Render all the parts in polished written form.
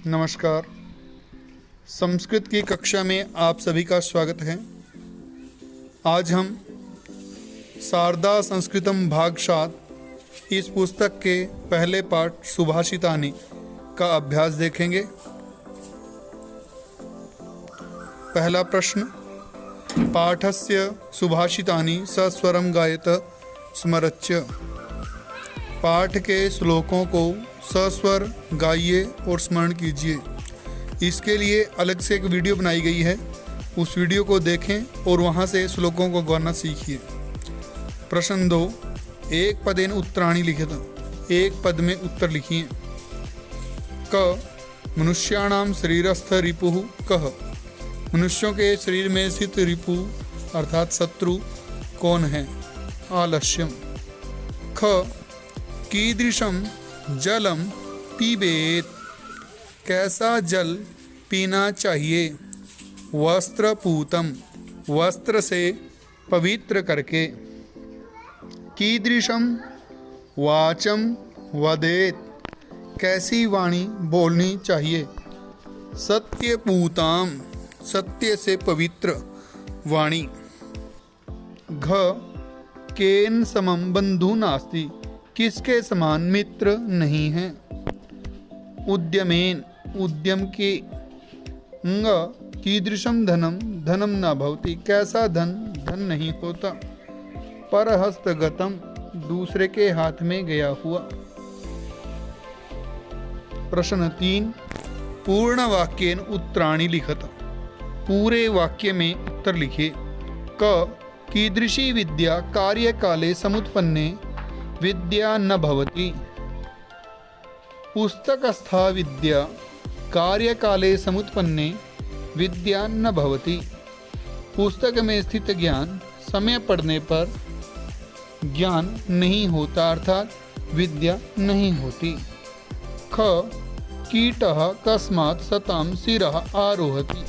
नमस्कार। संस्कृत की कक्षा में आप सभी का स्वागत है। आज हम शारदा संस्कृतम भाग 7 इस पुस्तक के पहले पाठ सुभाषितानि का अभ्यास देखेंगे। पहला प्रश्न, पाठस्य सुभाषितानि सस्वरम गायत स्मरच्य। पाठ के श्लोकों को सस्वर गाइए और स्मरण कीजिए। इसके लिए अलग से एक वीडियो बनाई गई है, उस वीडियो को देखें और वहां से श्लोकों को गाना सीखिए। प्रश्न 2, एक पदेन उत्तराणि लिखित। एक पद में उत्तर लिखिए। क मनुष्याणाम शरीरस्थ रिपुः कः। मनुष्यों के शरीर में स्थित रिपु अर्थात शत्रु कौन है? आलस्यम। ख कीदृशम जलम पीबेत। कैसा जल पीना चाहिए? वस्त्रपूतम, वस्त्र से पवित्र करके। कीदृशम वाचम वदेत। कैसी वाणी बोलनी चाहिए? सत्यपूताम, सत्य से पवित्र वाणी। घ केन समम बंधु नास्ति। किसके समान मित्र नहीं है? उद्यमेन, उद्यम के। ङ कीदृशम धनम, धनम न भवति। कैसा धन, धन नहीं होता। परहस्तगतम, दूसरे के हाथ में गया हुआ। प्रश्न 3, पूर्ण वाक्येन उत्तराणि लिखत। पूरे वाक्य में उत्तर लिखे। क कीदृशी विद्या कार्यकाले समुत्पन्ने विद्या न भवति। पुस्तकस्था विद्या कार्यकाले समुत्पन्ने विद्या न भवति। पुस्तक में स्थित ज्ञान समय पढ़ने पर ज्ञान नहीं होता अर्थात विद्या नहीं होती। ख कीटः कस्मात् सतां शिरः आरोहति।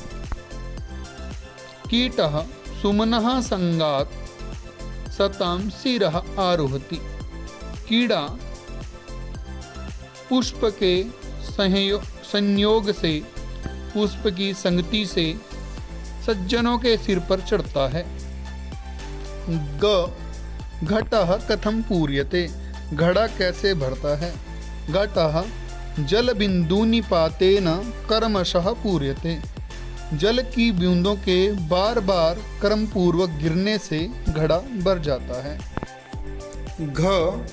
कीटः सुमनः संगात् सतां शिरः आरोहति। कीड़ा पुष्प के संयोग से, पुष्प की संगति से सज्जनों के सिर पर चढ़ता है। ग घटः कथम पूर्यते। घड़ा कैसे भरता है? घटः जल बिंदु निपातेन कर्मशः पूर्यते। जल की बूंदों के बार बार कर्म पूर्वक गिरने से घड़ा भर जाता है। घ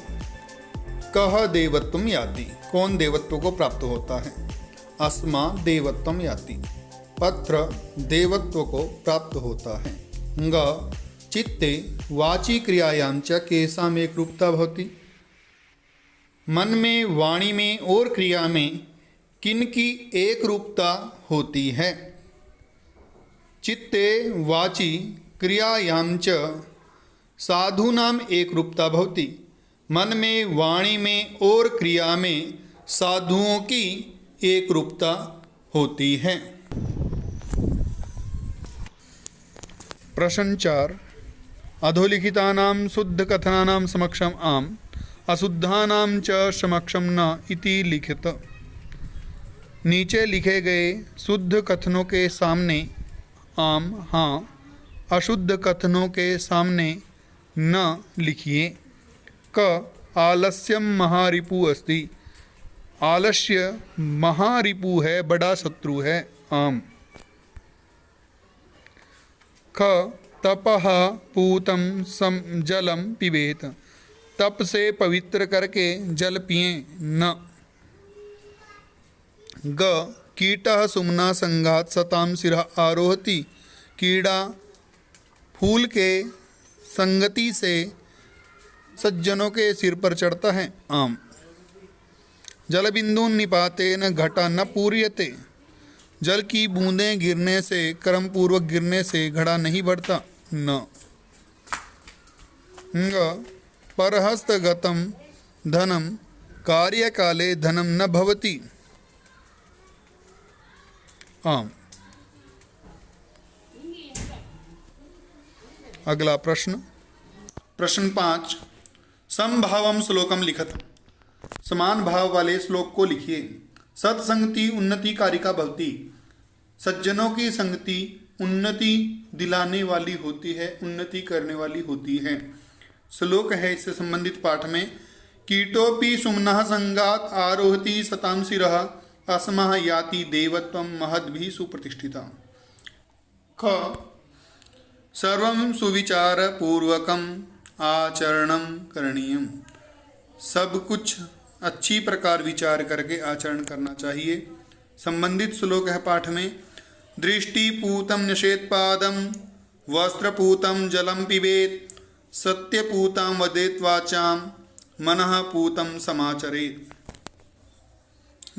कह देवत्वम याति। कौन देवत्व को प्राप्त होता है? अस्मा देवत्वम याति। पत्र देवत्व को प्राप्त होता है। ग चित्ते वाची क्रियायां च केषाम् एकरूपता भवति। मन में, वाणी में और क्रिया में किनकी एक रूपता होती है? चित्ते वाची क्रियायां च साधूनाम एक रूपता भवति। मन में, वाणी में और क्रिया में साधुओं की एक रूपता होती है। प्रश्न 4, अधोलिखितानां शुद्ध कथनानां समक्षम आम अशुद्धानां च समक्षम न इति लिखित। नीचे लिखे गए शुद्ध कथनों के सामने आम हाँ, अशुद्ध कथनों के सामने न लिखिए। क आलस्यम महारिपु अस्ति। आलस्य महारिपु है, बड़ा शत्रु है। आम। ख तपः पूतं जलम पिबेत। तप से पवित्र करके जल पिए न। ग कीटः सुमना संघात सतां शिरः आरोहति। कीड़ा फूल के संगति से सज्जनों के सिर पर चढ़ता है। आम। जल बिंदु निपातेन घटा न पूर्यते। जल की बूंदें गिरने से, कर्म पूर्वक गिरने से घड़ा नहीं बढ़ता। न। परहस्तगतम धनम कार्यकाले धनम न भवति। आम। अगला प्रश्न, प्रश्न 5, समभावम श्लोकम लिखत। समान भाव वाले श्लोक को लिखिए। सत्संगति उन्नति कारिका भवती, सज्जनों की संगति उन्नति दिलाने वाली होती है, उन्नति करने वाली होती है। श्लोक है इससे संबंधित पाठ में, कीटोपि सुमनः संगात आरोहति सतां शिरः अस्मः याति देवत्वं महद्भिः सुप्रतिष्ठिता। ख सर्वं सुविचार पूर्वकम आचरणं करणीयम, सब कुछ अच्छी प्रकार विचार करके आचरण करना चाहिए। संबंधित श्लोक है पाठ में, दृष्टिपूतं न्यसेत्पादं वस्त्रपूतं जलं पिबेत् सत्यपूतं वदेत् वाचां मनः पूतं समाचरेत्।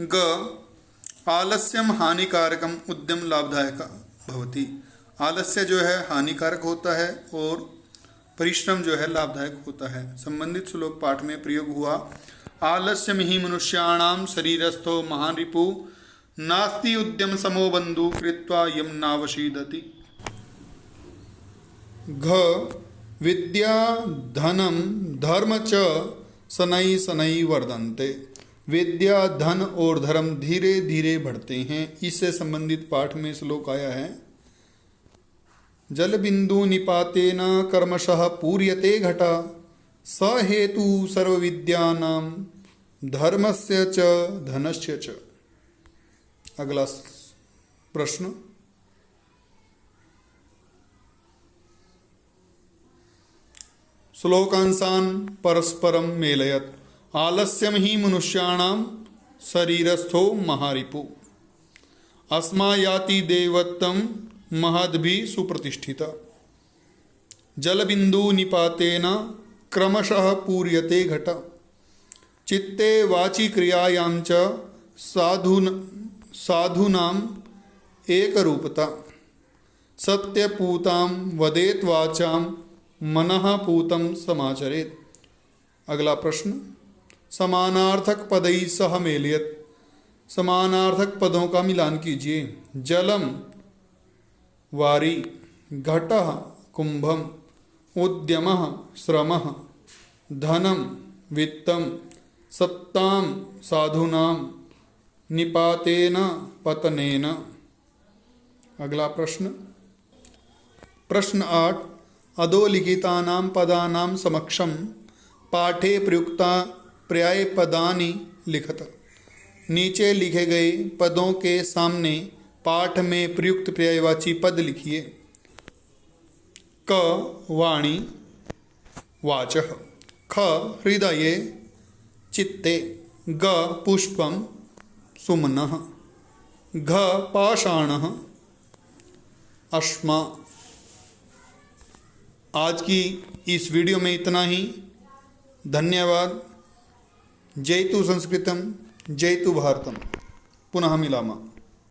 ग आलस्यम हानिकारकम उद्यम लाभदायक भवति, आलस्य जो है हानिकारक होता है और परिश्रम जो है लाभदायक होता है। संबंधित श्लोक पाठ में प्रयोग हुआ, आलस्यम ही मनुष्याणाम शरीरस्थो महान रिपु नास्ति उद्यम समो बंधु कृत्वा यम नावशीदति। घ विद्या धनम धर्म च शनै शनै वर्धन्ते, विद्या धन और धर्म धीरे धीरे बढ़ते हैं। इससे संबंधित पाठ में श्लोक आया है, जल बिंदु निपातेन कर्मशः पूर्यते घटा स हेतु सर्व विद्यानां धर्मस्य च धनस्य च। अगला प्रश्न, श्लोकांशान परस्परम मेलयत, आलस्यम ही मनुष्याणां शरीरस्थो महारिपु अस्मा याति देवत्वं महद्भिः सुप्रतिष्ठिता। जलबिंदु निपातेन क्रमशः पूर्यते घट चित्ते वाचि क्रियायां च साधूनां एकरूपता सत्यपूतां वदेत् वाचां मनः पूतं समाचरेत्। अगला प्रश्न, समानार्थक पदैः सह मेलयत, समानार्थक पदों का मिलान कीजिए। जलम वारी, घटः कुंभम, उद्यमः श्रमः, धनम वित्तम, सत्तां साधूनां, निपातेन पतनेन। अगला प्रश्न, प्रश्न 8, अधोलिखितानां पदानां समक्षम पाठे प्रयुक्ता पर्याय पदानि लिखत, नीचे लिखे गए पदों के सामने पाठ में प्रयुक्त पर्यायवाची पद लिखिए। क वाणी वाचः, ख हृदये चित्ते, ग पुष्पं सुमनः, घ पाषाणः अश्मा। आज की इस वीडियो में इतना ही। धन्यवाद। जयतु संस्कृतम जयतु भारतम। पुनः मिलामः।